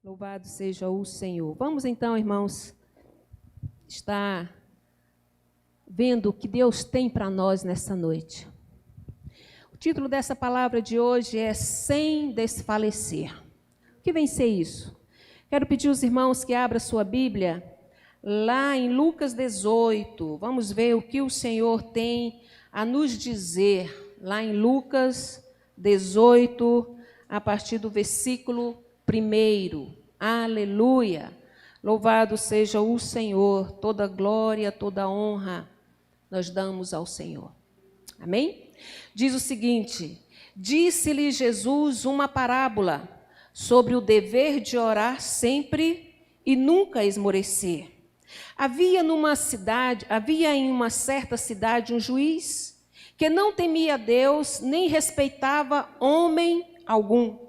Louvado seja o Senhor. Vamos então, irmãos, estar vendo o que Deus tem para nós nessa noite. O título dessa palavra de hoje é Sem Desfalecer. O que vem ser isso? Quero pedir aos irmãos que abram sua Bíblia lá em Lucas 18. Vamos ver o que o Senhor tem a nos dizer lá em Lucas 18, a partir do versículo 1. Aleluia! Louvado seja o Senhor, toda glória, toda honra nós damos ao Senhor. Amém? Diz o seguinte: disse-lhe Jesus uma parábola sobre o dever de orar sempre e nunca esmorecer. Havia em uma certa cidade um juiz que não temia Deus nem respeitava homem algum.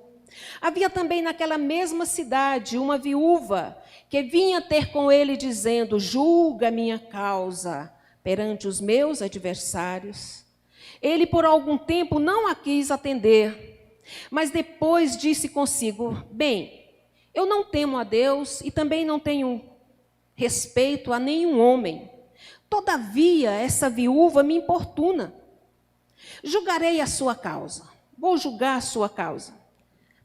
Havia também naquela mesma cidade uma viúva que vinha ter com ele dizendo: julga minha causa perante os meus adversários. Ele por algum tempo não a quis atender, mas depois disse consigo: bem, eu não temo a Deus e também não tenho respeito a nenhum homem. Todavia, essa viúva me importuna. Julgarei a sua causa. Vou julgar a sua causa,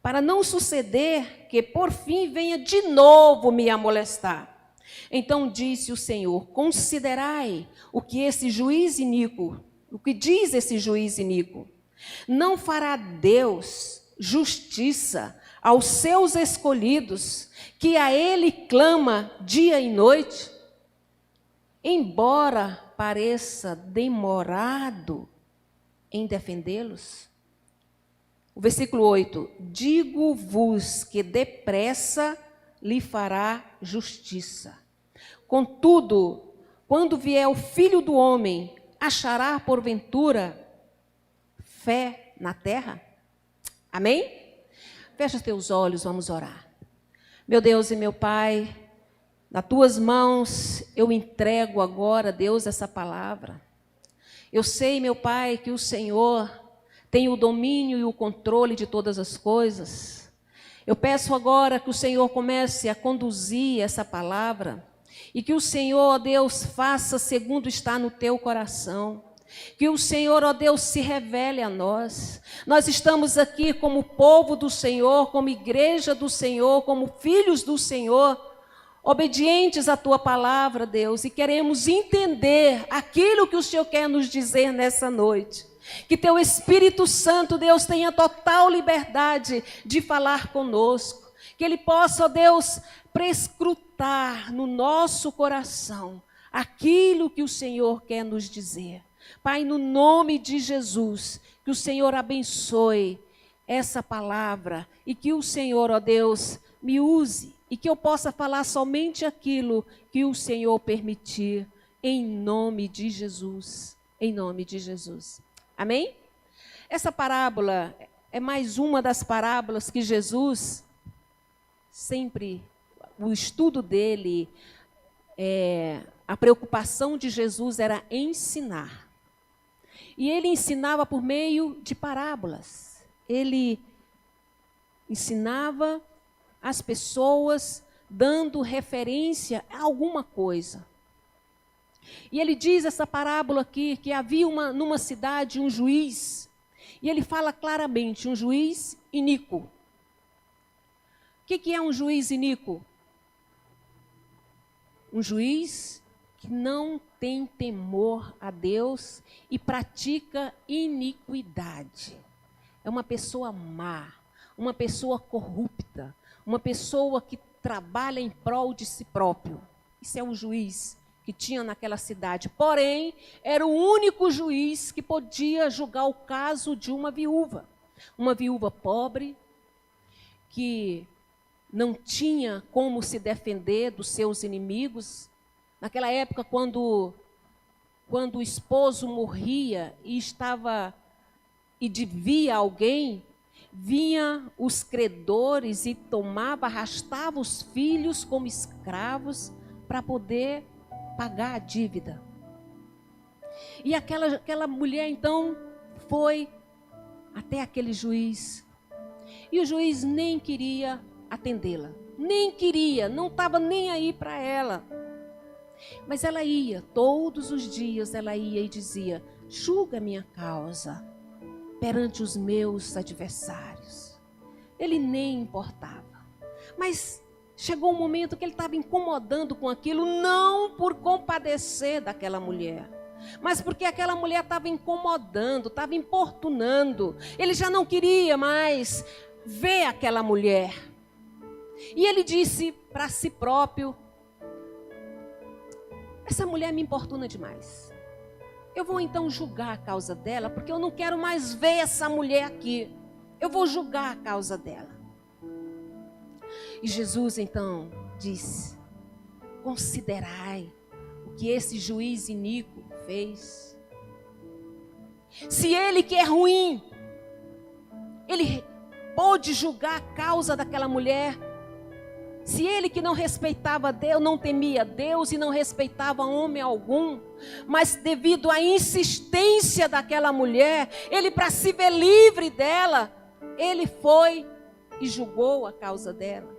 para não suceder que, por fim, venha de novo me molestar. Então disse o Senhor: considerai o que diz esse juiz iníquo. Não fará Deus justiça aos seus escolhidos, que a Ele clama dia e noite? Embora pareça demorado em defendê-los. O versículo 8: digo-vos que depressa lhe fará justiça. Contudo, quando vier o Filho do Homem, achará porventura fé na terra? Amém? Fecha os teus olhos, vamos orar. Meu Deus e meu Pai, nas tuas mãos eu entrego agora, Deus, essa palavra. Eu sei, meu Pai, que o Senhor tem o domínio e o controle de todas as coisas. Eu peço agora que o Senhor comece a conduzir essa palavra e que o Senhor, ó Deus, faça segundo está no teu coração. Que o Senhor, ó Deus, se revele a nós. Nós estamos aqui como povo do Senhor, como igreja do Senhor, como filhos do Senhor, obedientes à tua palavra, Deus, e queremos entender aquilo que o Senhor quer nos dizer nessa noite. Que teu Espírito Santo, Deus, tenha total liberdade de falar conosco. Que ele possa, ó Deus, prescrutar no nosso coração aquilo que o Senhor quer nos dizer. Pai, no nome de Jesus, que o Senhor abençoe essa palavra e que o Senhor, ó Deus, me use e que eu possa falar somente aquilo que o Senhor permitir, em nome de Jesus. Em nome de Jesus. Amém? Essa parábola é mais uma das parábolas que Jesus, sempre, o estudo dele, a preocupação de Jesus era ensinar. E ele ensinava por meio de parábolas. Ele ensinava as pessoas dando referência a alguma coisa. E ele diz essa parábola aqui, que havia numa cidade um juiz, e ele fala claramente, um juiz iníquo. O que é um juiz iníquo? Um juiz que não tem temor a Deus e pratica iniquidade. É uma pessoa má, uma pessoa corrupta, uma pessoa que trabalha em prol de si próprio. Isso é um juiz que tinha naquela cidade. Porém, era o único juiz que podia julgar o caso de uma viúva pobre, que não tinha como se defender dos seus inimigos. Naquela época, quando o esposo morria e devia a alguém, vinha os credores e arrastava os filhos como escravos para poder pagar a dívida. E aquela mulher então foi até aquele juiz. E o juiz nem queria atendê-la. Nem queria, não estava nem aí para ela. Mas ela ia, todos os dias ela ia e dizia: julga minha causa perante os meus adversários. Ele nem importava. Mas chegou um momento que ele estava incomodando com aquilo, não por compadecer daquela mulher, mas porque aquela mulher estava incomodando, estava importunando. Ele já não queria mais ver aquela mulher. E ele disse para si próprio: essa mulher me importuna demais. Eu vou então julgar a causa dela, porque eu não quero mais ver essa mulher aqui. Eu vou julgar a causa dela. E Jesus então disse: considerai o que esse juiz iníquo fez. Se ele que é ruim, ele pôde julgar a causa daquela mulher. Se ele que não respeitava Deus, não temia Deus e não respeitava homem algum, mas devido à insistência daquela mulher, ele, para se ver livre dela, ele foi e julgou a causa dela.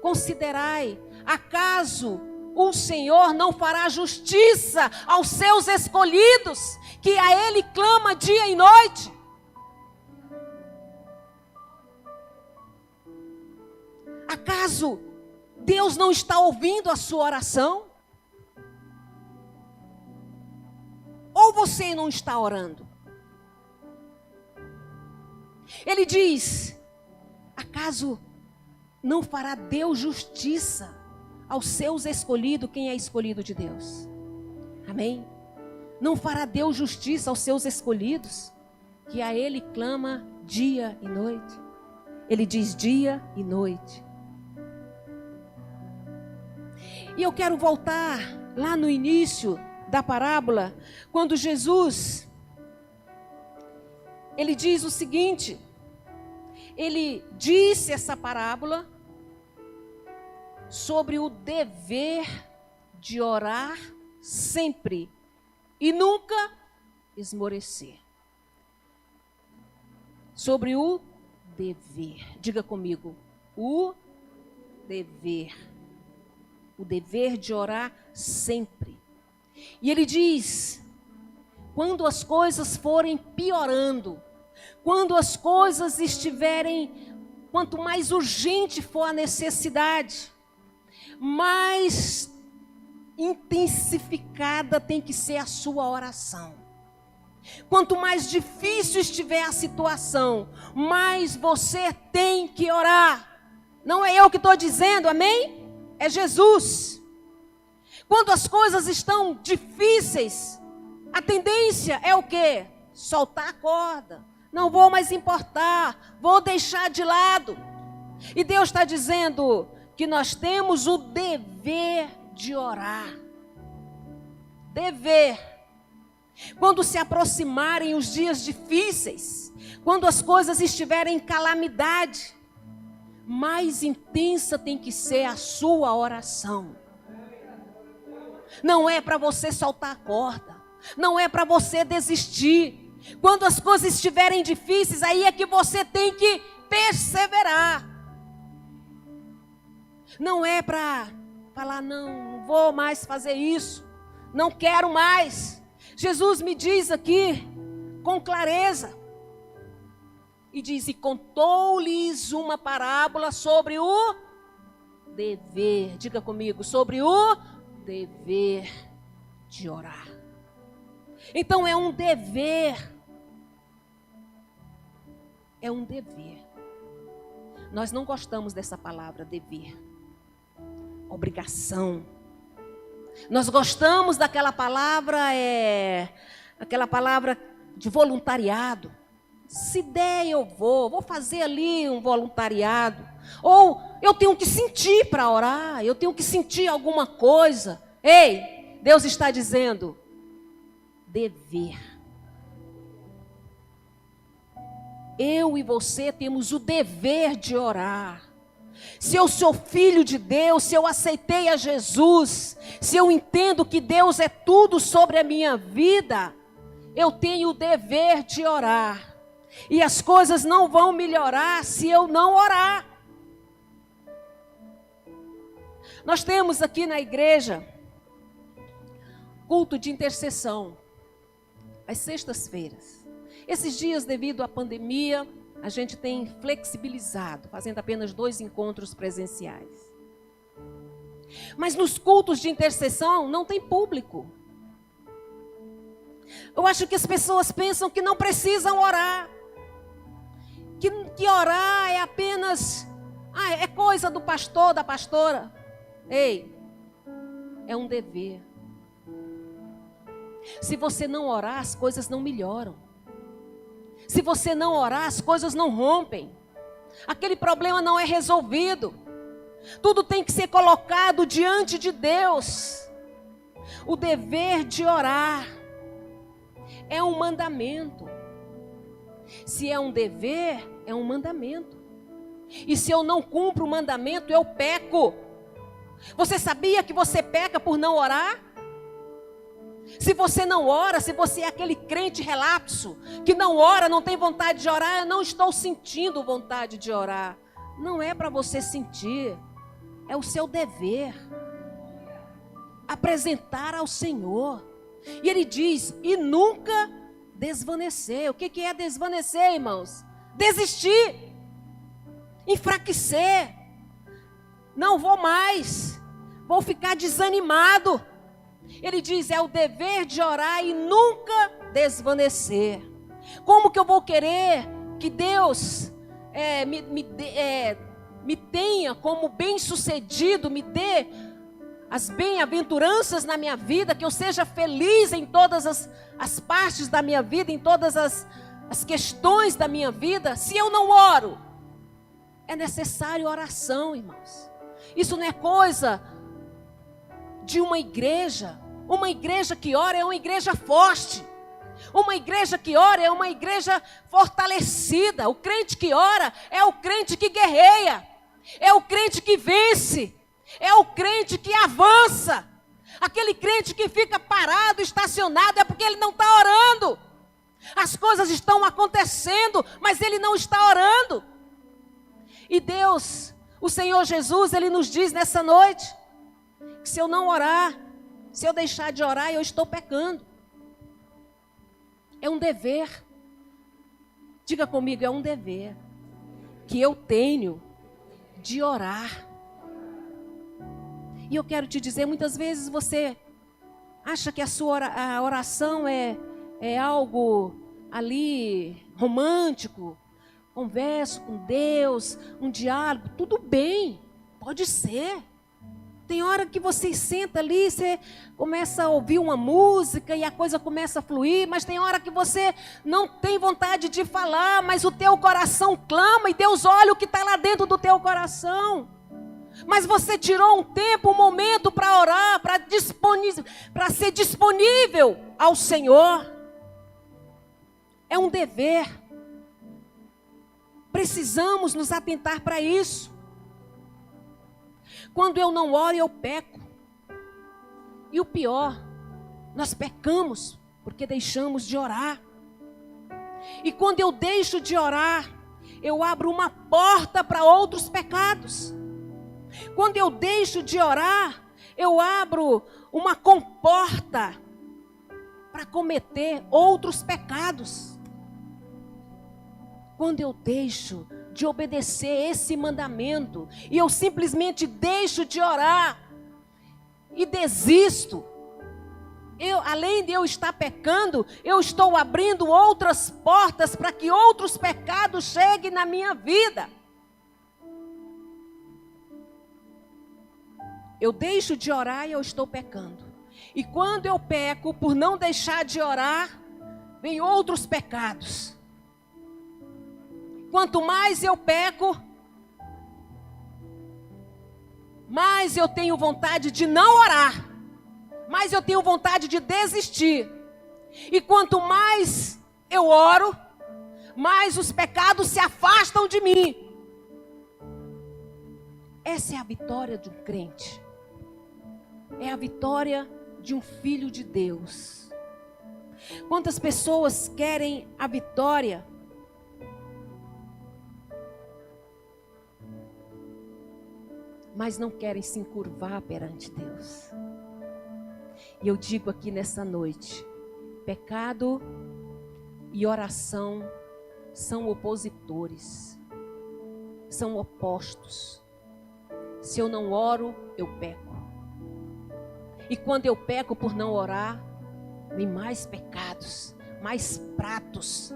Considerai, acaso o Senhor não fará justiça aos seus escolhidos, que a ele clama dia e noite? Acaso Deus não está ouvindo a sua oração? Ou você não está orando? Ele diz: acaso não fará Deus justiça aos seus escolhidos? Quem é escolhido de Deus? Amém? Não fará Deus justiça aos seus escolhidos, que a ele clama dia e noite? Ele diz dia e noite. E eu quero voltar lá no início da parábola, quando Jesus, ele diz o seguinte: ele disse essa parábola sobre o dever de orar sempre e nunca esmorecer. Sobre o dever. Diga comigo: o dever. O dever de orar sempre. E ele diz: quando as coisas forem piorando, quando as coisas estiverem, quanto mais urgente for a necessidade, mais intensificada tem que ser a sua oração. Quanto mais difícil estiver a situação, mais você tem que orar. Não é eu que estou dizendo, amém? É Jesus. Quando as coisas estão difíceis, a tendência é o quê? Soltar a corda. Não vou mais importar, vou deixar de lado. E Deus está dizendo que nós temos o dever de orar. Dever. Quando se aproximarem os dias difíceis, quando as coisas estiverem em calamidade, mais intensa tem que ser a sua oração. Não é para você soltar a corda, não é para você desistir. Quando as coisas estiverem difíceis, aí é que você tem que perseverar. Não é para falar: não vou mais fazer isso, não quero mais. Jesus me diz aqui com clareza, e diz: e contou-lhes uma parábola sobre o dever. Diga comigo: sobre o dever de orar. Então é um dever. É um dever. Nós não gostamos dessa palavra dever. Obrigação. Nós gostamos daquela palavra, aquela palavra de voluntariado. Se der, eu vou fazer ali um voluntariado. Ou eu tenho que sentir para orar, eu tenho que sentir alguma coisa. Ei, Deus está dizendo: dever. Eu e você temos o dever de orar. Se eu sou filho de Deus, se eu aceitei a Jesus, se eu entendo que Deus é tudo sobre a minha vida, eu tenho o dever de orar. E as coisas não vão melhorar se eu não orar. Nós temos aqui na igreja culto de intercessão, às sextas-feiras. Esses dias, devido à pandemia, a gente tem flexibilizado, fazendo apenas 2 encontros presenciais. Mas nos cultos de intercessão não tem público. Eu acho que as pessoas pensam que não precisam orar. Que orar é apenas... é coisa do pastor, da pastora. Ei, é um dever. Se você não orar, as coisas não melhoram. Se você não orar, as coisas não rompem. Aquele problema não é resolvido. Tudo tem que ser colocado diante de Deus. O dever de orar é um mandamento. Se é um dever, é um mandamento. E se eu não cumpro o mandamento, eu peco. Você sabia que você peca por não orar? Se você não ora, se você é aquele crente relapso, que não ora, não tem vontade de orar, eu não estou sentindo vontade de orar. Não é para você sentir, é o seu dever. Apresentar ao Senhor. E ele diz, e nunca desvanecer. O que é desvanecer, irmãos? Desistir. Enfraquecer. Não vou mais. Vou ficar desanimado. Ele diz, é o dever de orar e nunca desvanecer. Como que eu vou querer que Deus me tenha como bem-sucedido, me dê as bem-aventuranças na minha vida, que eu seja feliz em todas as partes da minha vida, em todas as questões da minha vida, se eu não oro? É necessário oração, irmãos. Isso não é coisa de uma igreja. Uma igreja que ora é uma igreja forte. Uma igreja que ora é uma igreja fortalecida. O crente que ora é o crente que guerreia. É o crente que vence. É o crente que avança. Aquele crente que fica parado, estacionado, é porque ele não está orando. As coisas estão acontecendo, mas ele não está orando. E Deus, o Senhor Jesus, Ele nos diz nessa noite, que se eu não orar, se eu deixar de orar, eu estou pecando. É um dever. Diga comigo, é um dever que eu tenho de orar. E eu quero te dizer, muitas vezes você acha que a oração é algo ali romântico, converso com Deus, um diálogo, tudo bem, pode ser. Tem hora que você senta ali, você começa a ouvir uma música e a coisa começa a fluir, mas tem hora que você não tem vontade de falar, mas o teu coração clama e Deus olha o que está lá dentro do teu coração. Mas você tirou um tempo, um momento para orar, para ser disponível ao Senhor. É um dever. Precisamos nos atentar para isso. Quando eu não oro, eu peco. E o pior, nós pecamos porque deixamos de orar. E quando eu deixo de orar, eu abro uma porta para outros pecados. Quando eu deixo de orar, eu abro uma comporta para cometer outros pecados. Quando eu deixo de obedecer esse mandamento e eu simplesmente deixo de orar e desisto, além de eu estar pecando, eu estou abrindo outras portas para que outros pecados cheguem na minha vida. Eu deixo de orar e eu estou pecando. E quando eu peco por não deixar de orar, vem outros pecados. Quanto mais eu peco, mais eu tenho vontade de não orar. Mais eu tenho vontade de desistir. E quanto mais eu oro, mais os pecados se afastam de mim. Essa é a vitória de um crente. É a vitória de um filho de Deus. Quantas pessoas querem a vitória? mas não querem se encurvar perante Deus. E eu digo aqui nessa noite, pecado e oração são opositores, são opostos. Se eu não oro, eu peco. E quando eu peco por não orar, vem mais pecados, mais pratos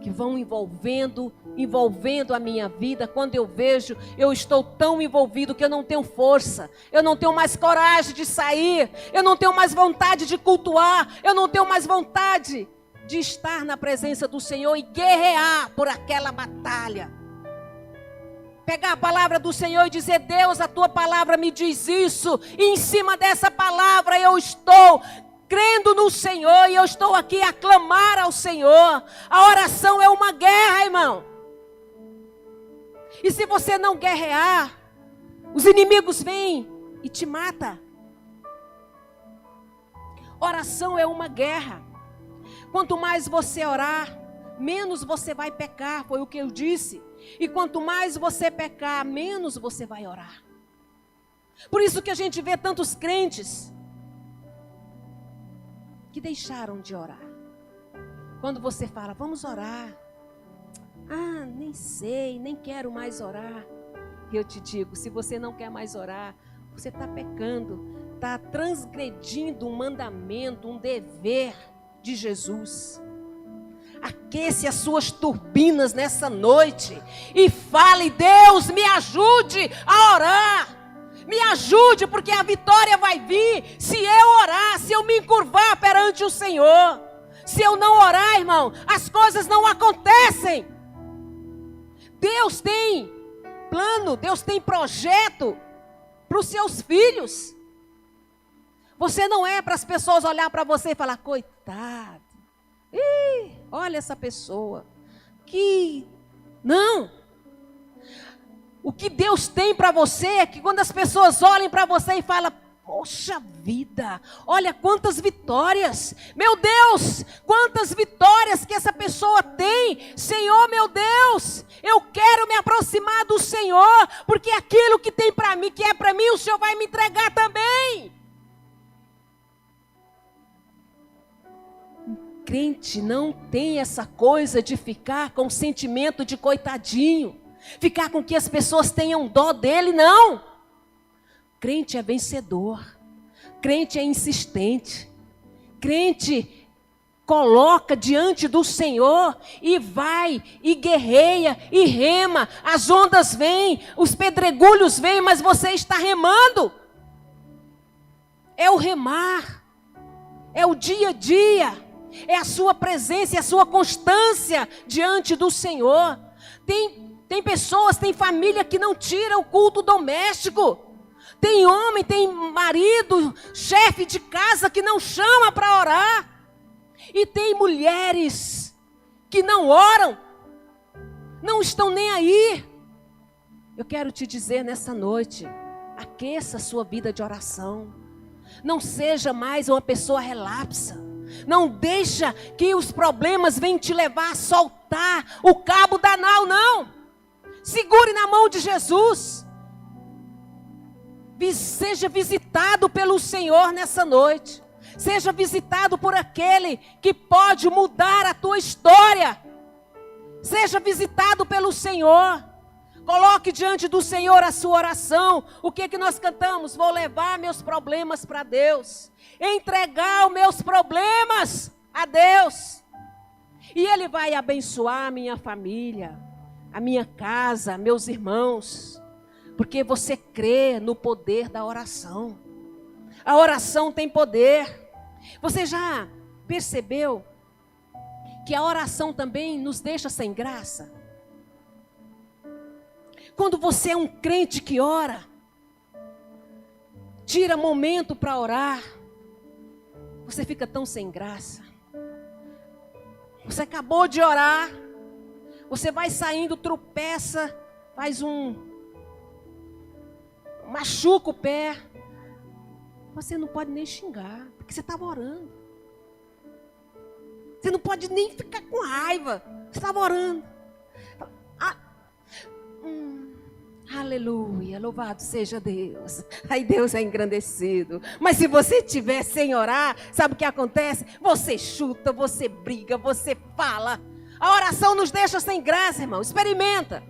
que vão envolvendo a minha vida. Quando eu vejo, eu estou tão envolvido que eu não tenho força, eu não tenho mais coragem de sair, eu não tenho mais vontade de cultuar, eu não tenho mais vontade de estar na presença do Senhor e guerrear por aquela batalha. Pegar a palavra do Senhor e dizer: Deus, a tua palavra me diz isso, e em cima dessa palavra eu estou crendo no Senhor, e eu estou aqui a clamar ao Senhor. A oração é uma guerra, irmão. E se você não guerrear, os inimigos vêm e te matam. Oração é uma guerra. Quanto mais você orar, menos você vai pecar, foi o que eu disse. E quanto mais você pecar, menos você vai orar. Por isso que a gente vê tantos crentes que deixaram de orar. Quando você fala: vamos orar. Ah, nem sei, nem quero mais orar. Eu te digo, se você não quer mais orar, você está pecando, está transgredindo um mandamento, um dever de Jesus. Aquece as suas turbinas nessa noite e fale: Deus, me ajude a orar. Me ajude, porque a vitória vai vir se eu orar, se eu me encurvar perante o Senhor. Se eu não orar, irmão, as coisas não acontecem. Deus tem plano, Deus tem projeto para os seus filhos. Você não é para as pessoas olhar para você e falar: coitado, olha essa pessoa, não. O que Deus tem para você é que quando as pessoas olhem para você e falam: poxa vida, olha quantas vitórias, meu Deus, quantas vitórias que essa pessoa tem. Senhor, meu Deus, eu quero me aproximar do Senhor, porque aquilo que tem para mim, que é para mim, o Senhor vai me entregar também. Crente não tem essa coisa de ficar com sentimento de coitadinho, ficar com que as pessoas tenham dó dele, não. Crente é vencedor, crente é insistente, crente coloca diante do Senhor e vai, e guerreia, e rema. As ondas vêm, os pedregulhos vêm, mas você está remando. É o remar, é o dia a dia. É a sua presença e a sua constância diante do Senhor. Tem pessoas, tem família que não tira o culto doméstico. Tem homem, tem marido, chefe de casa que não chama para orar. E tem mulheres que não oram, não estão nem aí. Eu quero te dizer nessa noite: aqueça a sua vida de oração. Não seja mais uma pessoa relapsa. Não deixa que os problemas venham te levar a soltar o cabo da nau, não. Segure na mão de Jesus. Seja visitado pelo Senhor nessa noite. Seja visitado por aquele que pode mudar a tua história. Seja visitado pelo Senhor. Coloque diante do Senhor a sua oração. O que nós cantamos? Vou levar meus problemas para Deus. Entregar os meus problemas a Deus. E Ele vai abençoar a minha família, a minha casa, meus irmãos. Porque você crê no poder da oração. A oração tem poder. Você já percebeu que a oração também nos deixa sem graça? Quando você é um crente que ora, tira momento para orar, você fica tão sem graça. Você acabou de orar, você vai saindo, tropeça, machuca o pé. Você não pode nem xingar, porque você estava orando. Você não pode nem ficar com raiva, você estava orando. Aleluia, louvado seja Deus. Aí Deus é engrandecido. Mas se você estiver sem orar, sabe o que acontece? Você chuta, você briga, você fala. A oração nos deixa sem graça, irmão. Experimenta.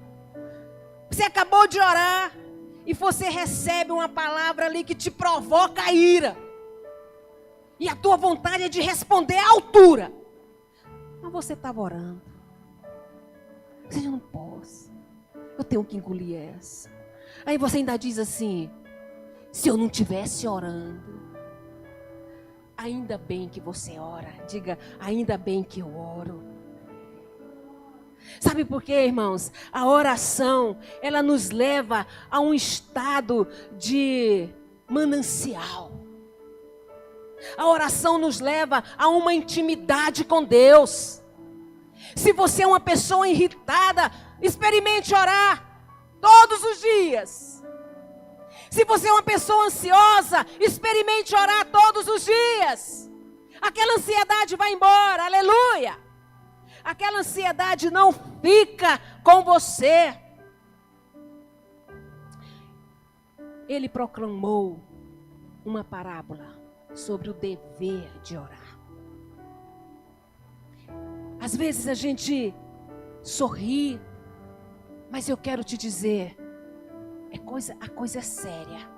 Você acabou de orar e você recebe uma palavra ali que te provoca a ira. E a tua vontade é de responder à altura. Mas você estava orando. Você não posso. Eu tenho que engolir essa. Aí você ainda diz assim: se eu não estivesse orando. Ainda bem que você ora. Diga, ainda bem que eu oro. Sabe por quê, irmãos? A oração, ela nos leva a um estado de manancial. A oração nos leva a uma intimidade com Deus. Se você é uma pessoa irritada, experimente orar todos os dias. Se você é uma pessoa ansiosa, experimente orar todos os dias. Aquela ansiedade vai embora, aleluia. Aquela ansiedade não fica com você. Ele proclamou uma parábola sobre o dever de orar. Às vezes a gente sorri, mas eu quero te dizer, a coisa é séria.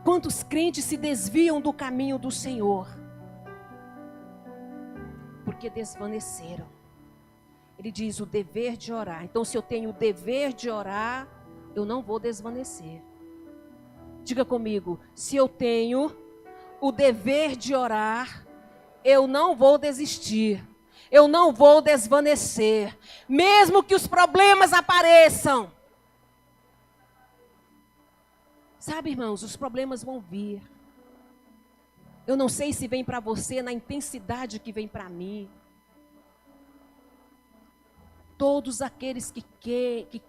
Quantos crentes se desviam do caminho do Senhor? Porque desvaneceram. Ele diz o dever de orar. Então, se eu tenho o dever de orar, eu não vou desvanecer. Diga comigo, se eu tenho o dever de orar, eu não vou desistir. Eu não vou desvanecer. Mesmo que os problemas apareçam. Sabe, irmãos, os problemas vão vir. Eu não sei se vem para você na intensidade que vem para mim. Todos aqueles que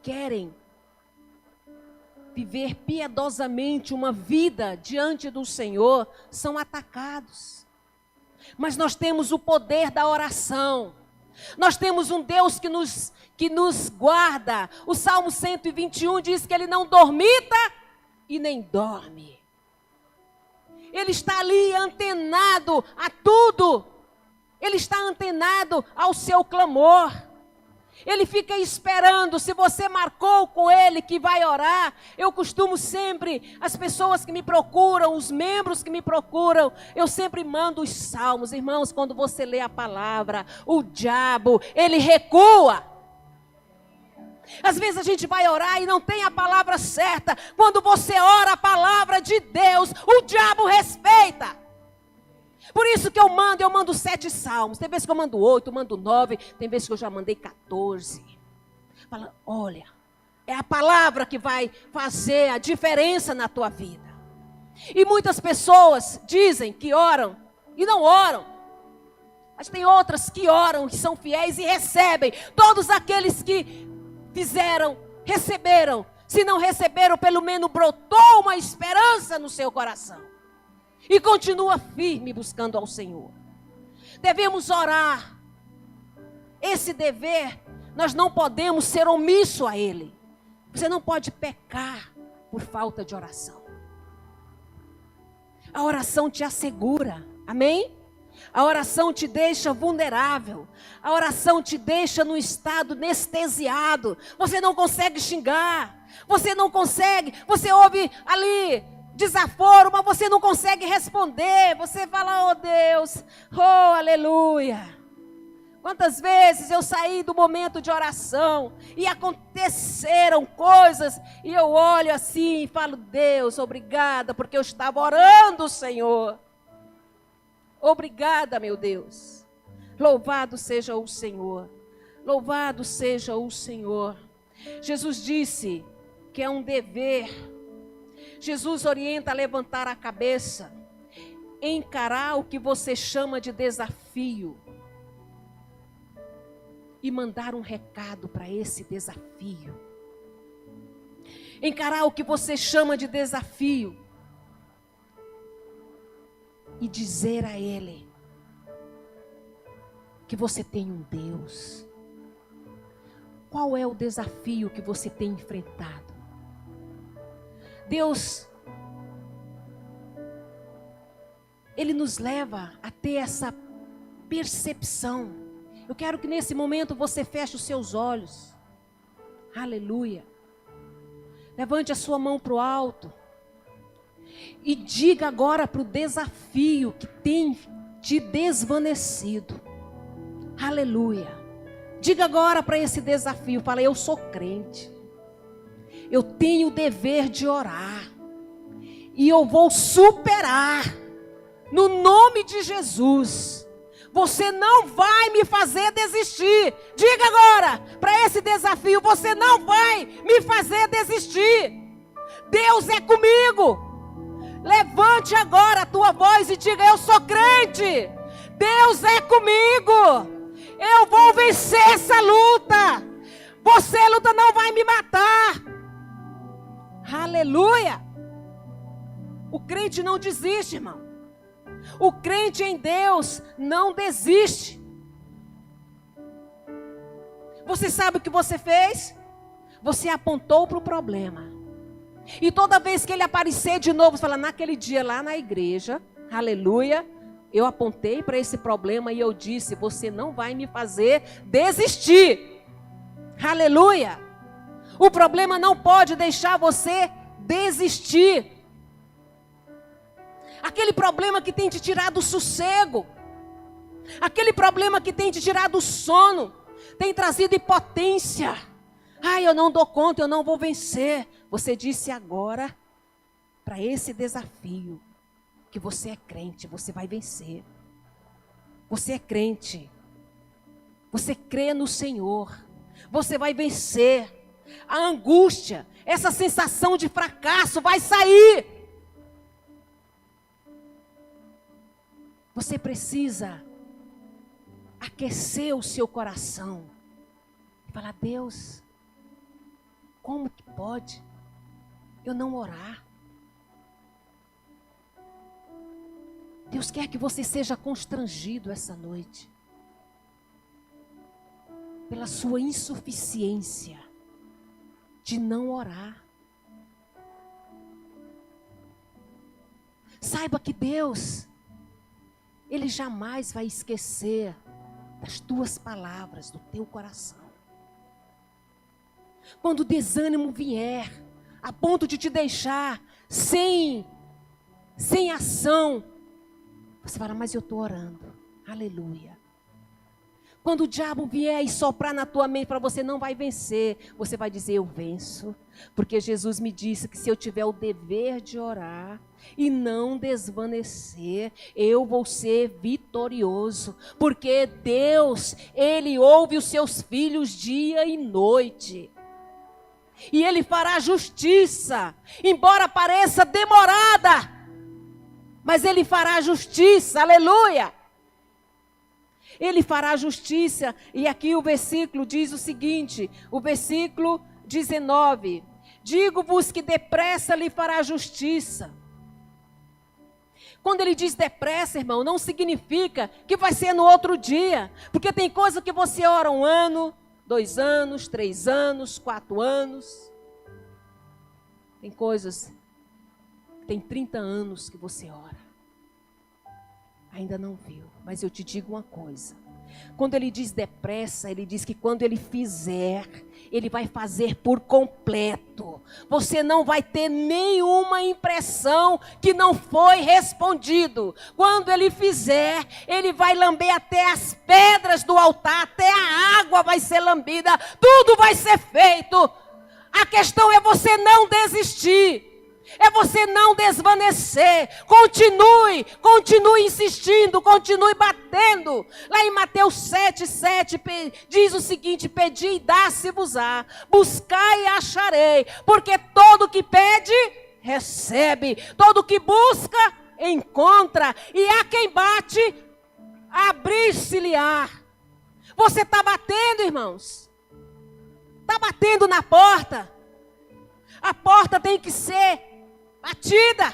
querem viver piedosamente uma vida diante do Senhor são atacados. Mas nós temos o poder da oração. Nós temos um Deus que nos guarda. O Salmo 121 diz que Ele não dormita e nem dorme. Ele está ali antenado a tudo. Ele está antenado ao seu clamor. Ele fica esperando. Se você marcou com Ele que vai orar, eu costumo sempre, as pessoas que me procuram, os membros que me procuram, eu sempre mando os salmos. Irmãos, quando você lê a palavra, o diabo, ele recua. Às vezes a gente vai orar e não tem a palavra certa. Quando você ora a palavra de Deus, o diabo respeita. Por isso que eu mando 7 salmos. Tem vezes que eu mando 8, mando 9. Tem vezes que eu já mandei 14. Fala, olha, é a palavra que vai fazer a diferença na tua vida. E muitas pessoas dizem que oram e não oram. Mas tem outras que oram, que são fiéis e recebem. Todos aqueles que fizeram, receberam. Se não receberam, pelo menos brotou uma esperança no seu coração. E continua firme buscando ao Senhor. Devemos orar. Esse dever, nós não podemos ser omisso a ele. Você não pode pecar por falta de oração. A oração te assegura, amém? A oração te deixa vulnerável. A oração te deixa num estado anestesiado. Você não consegue xingar. Você não consegue. Você ouve ali desaforo, mas você não consegue responder. Você fala, oh Deus, oh aleluia. Quantas vezes eu saí do momento de oração e aconteceram coisas e eu olho assim e falo, Deus, obrigada, porque eu estava orando, Senhor. Obrigada, meu Deus. Louvado seja o Senhor. Louvado seja o Senhor. Jesus disse que é um dever. Jesus orienta a levantar a cabeça, encarar o que você chama de desafio e mandar um recado para esse desafio. Encarar o que você chama de desafio e dizer a Ele que você tem um Deus. Qual é o desafio que você tem enfrentado? Deus, Ele nos leva a ter essa percepção. Eu quero que nesse momento você feche os seus olhos. Aleluia. Levante a sua mão para o alto. E diga agora para o desafio que tem te desvanecido. Aleluia. Diga agora para esse desafio. Fala, eu sou crente. Eu tenho o dever de orar. E eu vou superar. No nome de Jesus. Você não vai me fazer desistir. Diga agora para esse desafio. Você não vai me fazer desistir. Deus é comigo. Levante agora a tua voz e diga, eu sou crente. Deus é comigo. Eu vou vencer essa luta. Você luta não vai me matar. Aleluia. O crente não desiste, irmão. O crente em Deus não desiste. Você sabe o que você fez? Você apontou para o problema. E toda vez que ele aparecer de novo, você fala, naquele dia lá na igreja, aleluia, eu apontei para esse problema e eu disse, você não vai me fazer desistir. Aleluia. O problema não pode deixar você desistir. Aquele problema que tem te tirado o sossego. Aquele problema que tem te tirado o sono. Tem trazido impotência. Ai, eu não dou conta, eu não vou vencer. Você disse agora, para esse desafio, que você é crente, você vai vencer. Você é crente. Você crê no Senhor. Você vai vencer. A angústia, essa sensação de fracasso vai sair. Você precisa aquecer o seu coração. E falar, Deus, como que pode eu não orar? Deus quer que você seja constrangido essa noite. Pela sua insuficiência de não orar. Saiba que Deus, Ele jamais vai esquecer das tuas palavras, do teu coração. Quando o desânimo vier, a ponto de te deixar sem ação, você fala, mas eu estou orando. Aleluia. Quando o diabo vier e soprar na tua mente para você não vai vencer, você vai dizer, eu venço. Porque Jesus me disse que se eu tiver o dever de orar e não desvanecer, eu vou ser vitorioso. Porque Deus, Ele ouve os seus filhos dia e noite. E Ele fará justiça, embora pareça demorada, mas Ele fará justiça, aleluia. Ele fará justiça, e aqui o versículo diz o seguinte, o versículo 19, digo-vos que depressa lhe fará justiça. Quando ele diz depressa, irmão, não significa que vai ser no outro dia, porque tem coisa que você ora 1 ano, 2 anos, 3 anos, 4 anos, tem coisas que tem 30 anos que você ora, ainda não viu. Mas eu te digo uma coisa, quando ele diz depressa, ele diz que quando ele fizer, ele vai fazer por completo. Você não vai ter nenhuma impressão que não foi respondido. Quando ele fizer, ele vai lamber até as pedras do altar, até a água vai ser lambida, tudo vai ser feito. A questão é você não desistir. É você não desvanecer. Continue insistindo, continue batendo. Lá em Mateus 7:7 diz o seguinte: pedi e dá-se-vos-á, buscai e acharei, porque todo que pede, recebe, todo que busca, encontra, e a quem bate, abrir-se-lhe-á. Você está batendo, irmãos? Está batendo na porta? A porta tem que ser batida.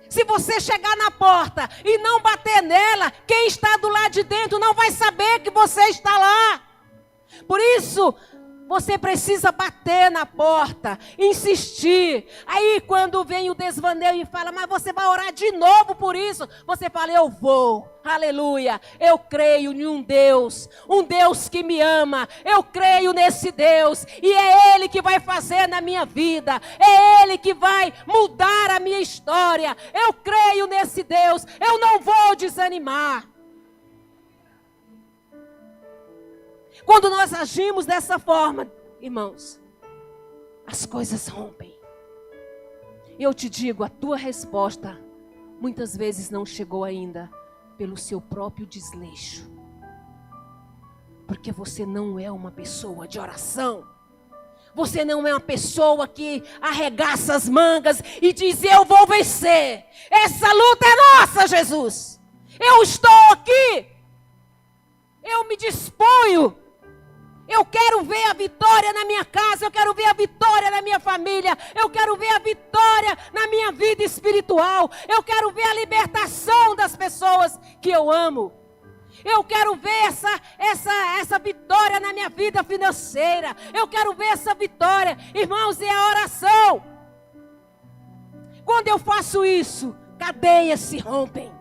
Se você chegar na porta e não bater nela, quem está do lado de dentro não vai saber que você está lá. Por isso, você precisa bater na porta, insistir. Aí quando vem o desvaneio e fala, mas você vai orar de novo por isso. Você fala, eu vou, aleluia. Eu creio em um Deus que me ama. Eu creio nesse Deus e é Ele que vai fazer na minha vida. É Ele que vai mudar a minha história. Eu creio nesse Deus, eu não vou desanimar. Quando nós agimos dessa forma, irmãos, as coisas rompem. Eu te digo, a tua resposta muitas vezes não chegou ainda pelo seu próprio desleixo. Porque você não é uma pessoa de oração. Você não é uma pessoa que arregaça as mangas e diz, eu vou vencer. Essa luta é nossa, Jesus. Eu estou aqui. Eu me disponho. Eu quero ver a vitória na minha casa, eu quero ver a vitória na minha família, eu quero ver a vitória na minha vida espiritual, eu quero ver a libertação das pessoas que eu amo. Eu quero ver essa vitória na minha vida financeira, eu quero ver essa vitória. Irmãos, é a oração. Quando eu faço isso, cadeias se rompem.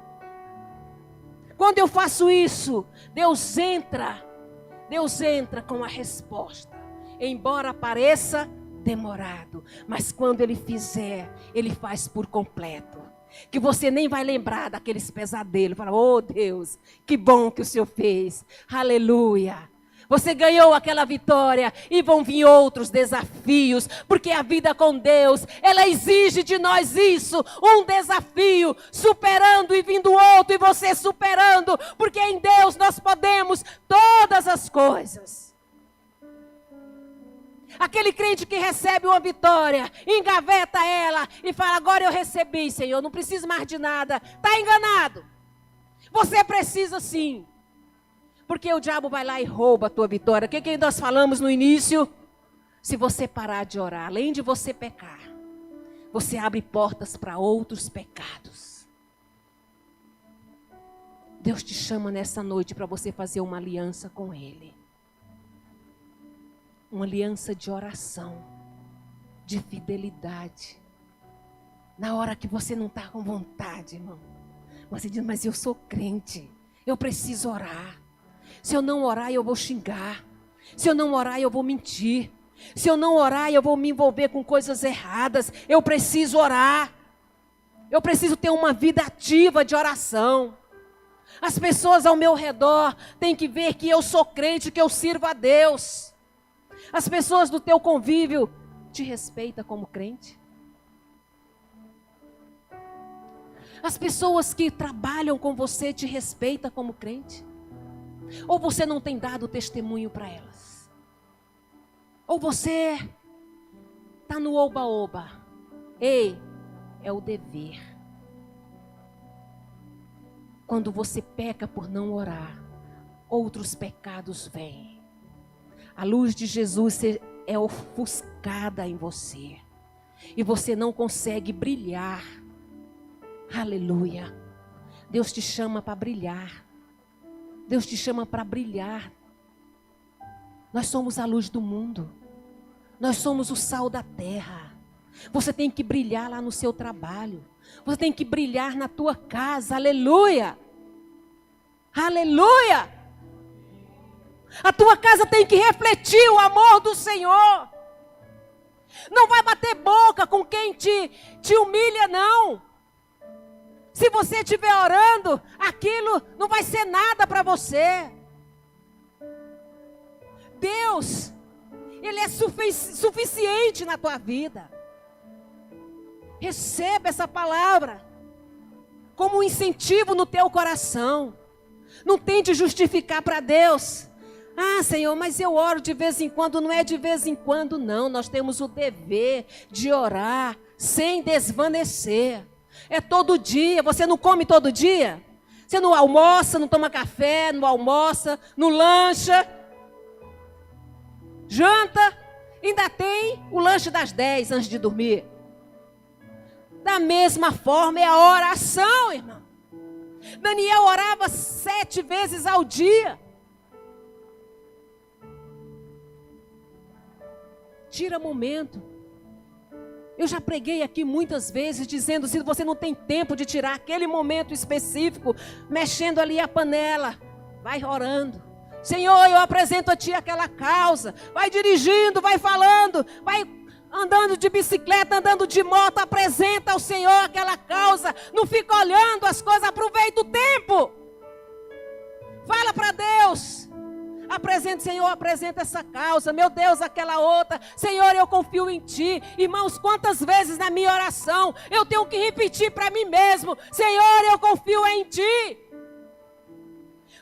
Quando eu faço isso, Deus entra com a resposta, embora pareça demorado, mas quando Ele fizer, Ele faz por completo, que você nem vai lembrar daqueles pesadelos, fala, oh Deus, que bom que o Senhor fez, aleluia, você ganhou aquela vitória e vão vir outros desafios, porque a vida com Deus, ela exige de nós isso, um desafio, superando e vindo outro e você superando, porque em Deus nós podemos todas as coisas. Aquele crente que recebe uma vitória, engaveta ela e fala, agora eu recebi, Senhor, não preciso mais de nada, está enganado. Você precisa sim. Porque o diabo vai lá e rouba a tua vitória. O que nós falamos no início? Se você parar de orar, além de você pecar, você abre portas para outros pecados. Deus te chama nessa noite para você fazer uma aliança com Ele. Uma aliança de oração, de fidelidade. Na hora que você não está com vontade, irmão. Você diz, mas eu sou crente, eu preciso orar. Se eu não orar, eu vou xingar. Se eu não orar, eu vou mentir. Se eu não orar, eu vou me envolver com coisas erradas. Eu preciso orar. Eu preciso ter uma vida ativa de oração. As pessoas ao meu redor têm que ver que eu sou crente, que eu sirvo a Deus. As pessoas do teu convívio te respeitam como crente. As pessoas que trabalham com você te respeitam como crente. Ou você não tem dado testemunho para elas? Ou você está no oba-oba? Ei, é o dever. Quando você peca por não orar, outros pecados vêm. A luz de Jesus é ofuscada em você. E você não consegue brilhar. Aleluia. Deus te chama para brilhar. Deus te chama para brilhar. Nós somos a luz do mundo. Nós somos o sal da terra. Você tem que brilhar lá no seu trabalho. Você tem que brilhar na tua casa. Aleluia. Aleluia. A tua casa tem que refletir o amor do Senhor. Não vai bater boca com quem te humilha, não. Se você estiver orando, aquilo não vai ser nada para você. Deus, Ele é suficiente na tua vida. Receba essa palavra como um incentivo no teu coração. Não tente justificar para Deus. Ah, Senhor, mas eu oro de vez em quando. Não é de vez em quando, não. Nós temos o dever de orar sem desvanecer. É todo dia. Você não come todo dia? Você não almoça, não toma café, não almoça, não lancha, janta, ainda tem o lanche das 10 antes de dormir. Da mesma forma é a oração, irmão. Daniel orava 7 vezes ao dia. Tira momento. Eu já preguei aqui muitas vezes dizendo, se você não tem tempo de tirar aquele momento específico, mexendo ali a panela, vai orando. Senhor, eu apresento a Ti aquela causa. Vai dirigindo, vai falando, vai andando de bicicleta, andando de moto, apresenta ao Senhor aquela causa. Não fica olhando as coisas, aproveita o tempo. Fala para Deus. Apresenta, Senhor, apresenta essa causa. Meu Deus, aquela outra. Senhor, eu confio em Ti. Irmãos, quantas vezes na minha oração eu tenho que repetir para mim mesmo: Senhor, eu confio em Ti.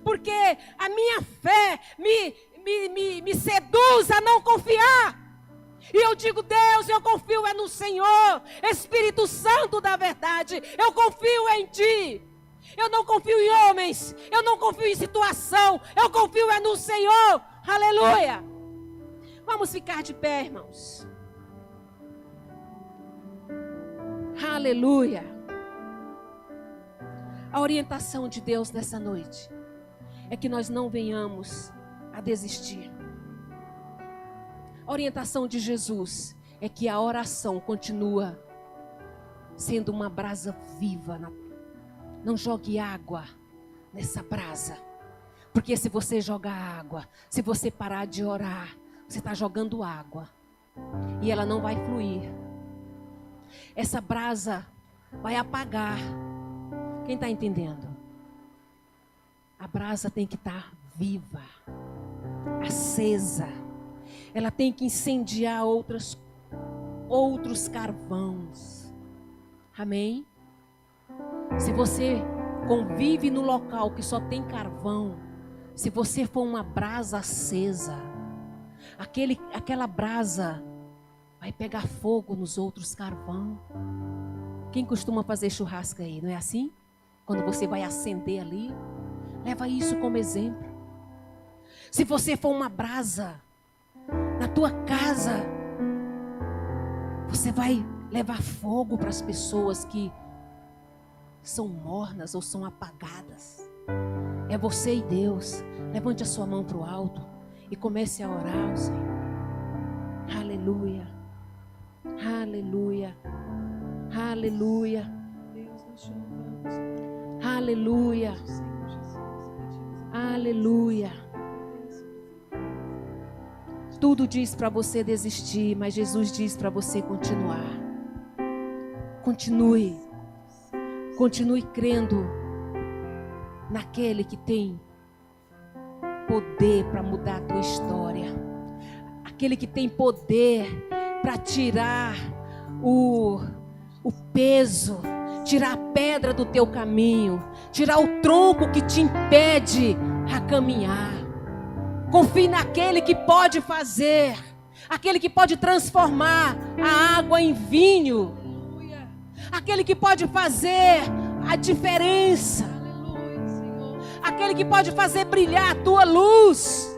Porque a minha fé me seduz a não confiar. E eu digo, Deus, eu confio é no Senhor. Espírito Santo da verdade, eu confio em Ti. Eu não confio em homens, eu não confio em situação, eu confio é no Senhor. Aleluia. Vamos ficar de pé, irmãos. Aleluia. A orientação de Deus nessa noite é que nós não venhamos a desistir. A orientação de Jesus é que a oração continua sendo uma brasa viva. Não jogue água nessa brasa. Porque se você jogar água, se você parar de orar, você está jogando água. E ela não vai fluir. Essa brasa vai apagar. Quem está entendendo? A brasa tem que estar viva, acesa. Ela tem que incendiar outros carvões. Amém? Se você convive no local que só tem carvão, se você for uma brasa acesa, aquela brasa vai pegar fogo nos outros carvão. Quem costuma fazer churrasco aí, não é assim? Quando você vai acender ali, leva isso como exemplo. Se você for uma brasa na tua casa, você vai levar fogo para as pessoas que são mornas ou são apagadas. É você e Deus. Levante a sua mão para o alto e comece a orar ao Senhor. Aleluia. Aleluia. Aleluia. Aleluia. Aleluia. Tudo diz para você desistir, mas Jesus diz para você continuar. Continue. Continue crendo naquele que tem poder para mudar a tua história. Aquele que tem poder para tirar o peso, tirar a pedra do teu caminho, tirar o tronco que te impede a caminhar. Confie naquele que pode fazer, aquele que pode transformar a água em vinho. Aquele que pode fazer a diferença. Aquele que pode fazer brilhar a tua luz.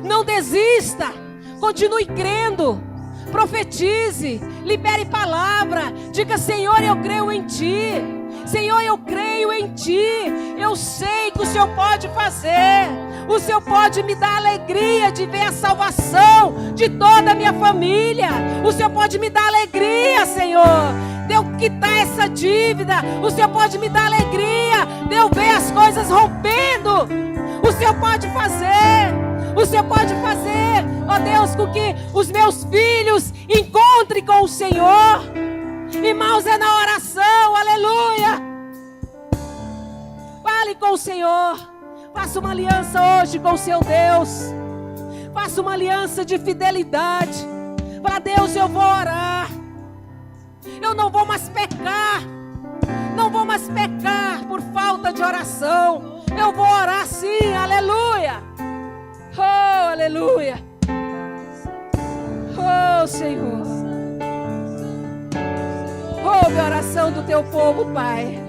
Não desista. Continue crendo. Profetize. Libere palavra. Diga, Senhor, eu creio em Ti. Senhor, eu creio em Ti. Eu sei que o Senhor pode fazer. O Senhor pode me dar alegria de ver a salvação de toda a minha família. O Senhor pode me dar alegria, Senhor, de eu quitar essa dívida. O Senhor pode me dar alegria de eu ver as coisas rompendo. O Senhor pode fazer. O Senhor pode fazer, ó Deus, com que os meus filhos encontrem com o Senhor. Irmãos, é na oração, aleluia. Fale com o Senhor. Faça uma aliança hoje com o seu Deus. Faça uma aliança de fidelidade. Fala, Deus, eu vou orar. Eu não vou mais pecar. Não vou mais pecar por falta de oração. Eu vou orar sim, aleluia. Oh, aleluia. Oh, Senhor. Ouve a oração do teu povo, Pai.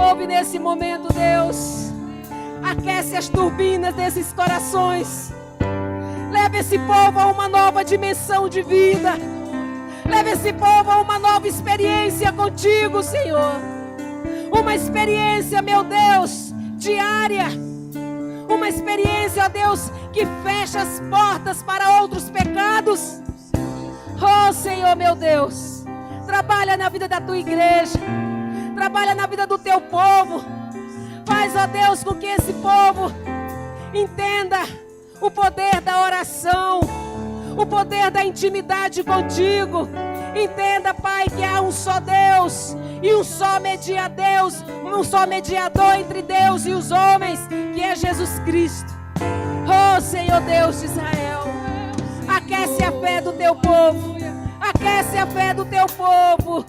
Ouve nesse momento, Deus. Aquece as turbinas desses corações. Leve esse povo a uma nova dimensão de vida. Leve esse povo a uma nova experiência contigo, Senhor. Uma experiência, meu Deus, diária. alguma experiência, ó Deus, que fecha as portas para outros pecados. Oh Senhor, meu Deus, trabalha na vida da tua igreja, trabalha na vida do teu povo. Faz, ó Deus, com que esse povo entenda o poder da oração, o poder da intimidade contigo. Entenda, Pai, que há um só Deus e um só mediador entre Deus e os homens, que é Jesus Cristo. Oh Senhor Deus de Israel, aquece a fé do teu povo, aquece a fé do teu povo.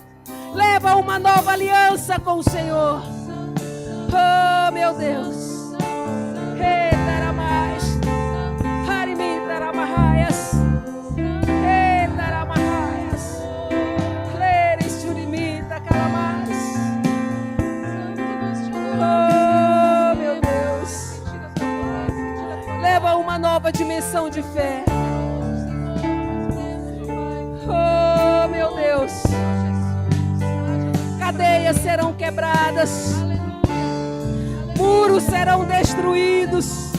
Leva uma nova aliança com o Senhor. Oh meu Deus. Oh meu Deus. Leva uma nova dimensão de fé. Oh meu Deus. Cadeias serão quebradas, muros serão destruídos,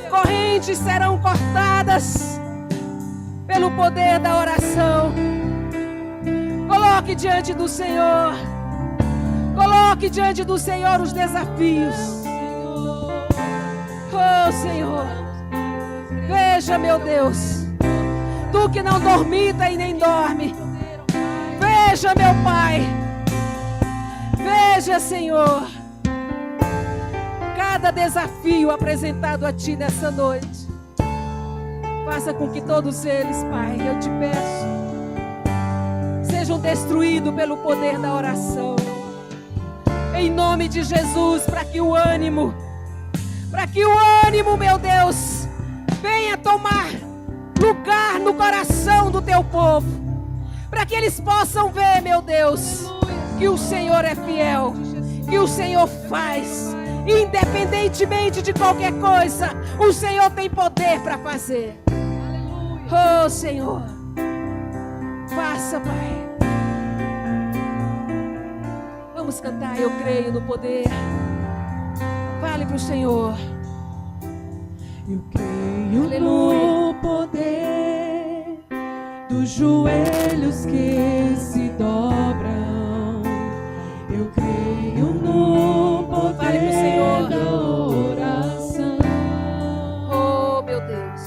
correntes serão cortadas pelo poder da oração. Coloque diante do Senhor, coloque diante do Senhor os desafios. Oh Senhor, veja, meu Deus, tu que não dormita e nem dorme. Veja, meu Pai, veja, Senhor, cada desafio apresentado a Ti nessa noite. Faça com que todos eles, Pai, eu te peço, sejam destruídos pelo poder da oração. Em nome de Jesus, para que o ânimo, meu Deus, venha tomar lugar no coração do Teu povo. Para que eles possam ver, meu Deus, que o Senhor é fiel, que o Senhor faz. Independentemente de qualquer coisa, o Senhor tem poder para fazer. Oh Senhor, faça, Pai. Vamos cantar, eu creio no poder. Fale para o Senhor. Eu creio no poder dos joelhos que se dobram. Eu creio no poder da oração. Oh meu Deus.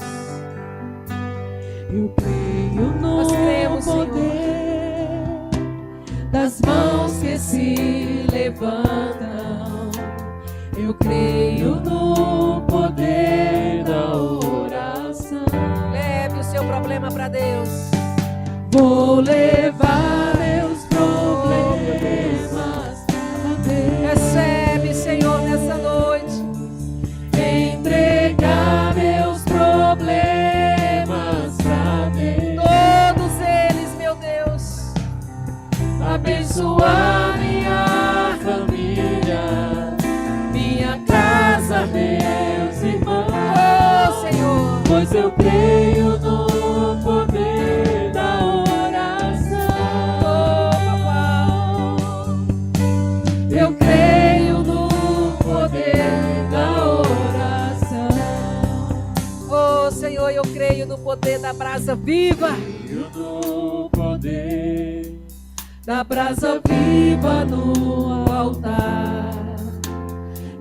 Eu creio no poder das mãos que se levantam. Eu creio no poder da oração. Leve o seu problema para Deus. Vou levar meus problemas a Deus. Recebe, Senhor, nessa noite. Entregar meus problemas pra Deus. Todos eles, meu Deus. Abençoar minha família, minha casa, meus irmãos. Oh, Senhor. Pois eu creio no poder da oração. Oh, papai. Eu creio no poder da oração. Oh, Senhor, eu creio no poder da brasa viva. Creio no poder da brasa viva no altar.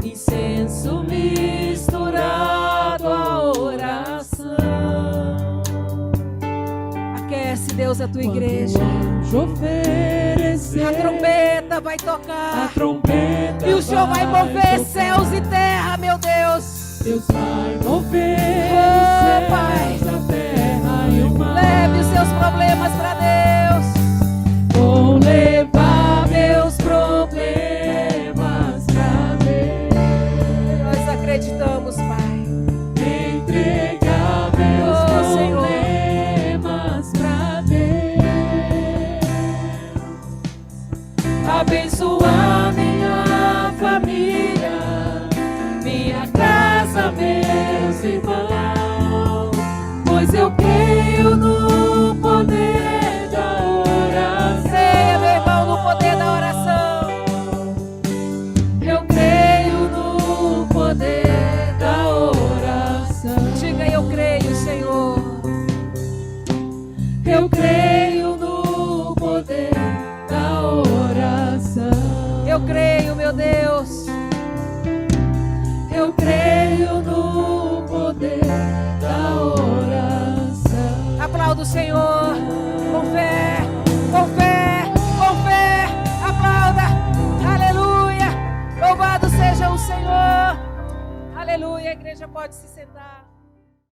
Incenso misturado à oração. Aquece, Deus, a tua igreja. Oferecer, A trombeta vai tocar. a trombeta E o Senhor vai mover tocar. céus e terra, meu Deus. Deus vai mover Oh, Pai. céus, a terra e o mar. Leve os seus problemas para Deus. Vou levar meus problemas pra Deus. Nós acreditamos, Pai. Entregar meus Oh, Senhor. problemas pra Deus. Abençoar minha família, minha casa, meus irmãos. Pois eu creio no poder da oração. Creia, meu irmão, no poder da oração. Eu creio no poder da Aplauda o Senhor com fé, com fé, com fé. Aplauda. Aleluia. Louvado seja o Senhor. Aleluia. A igreja pode se sentar.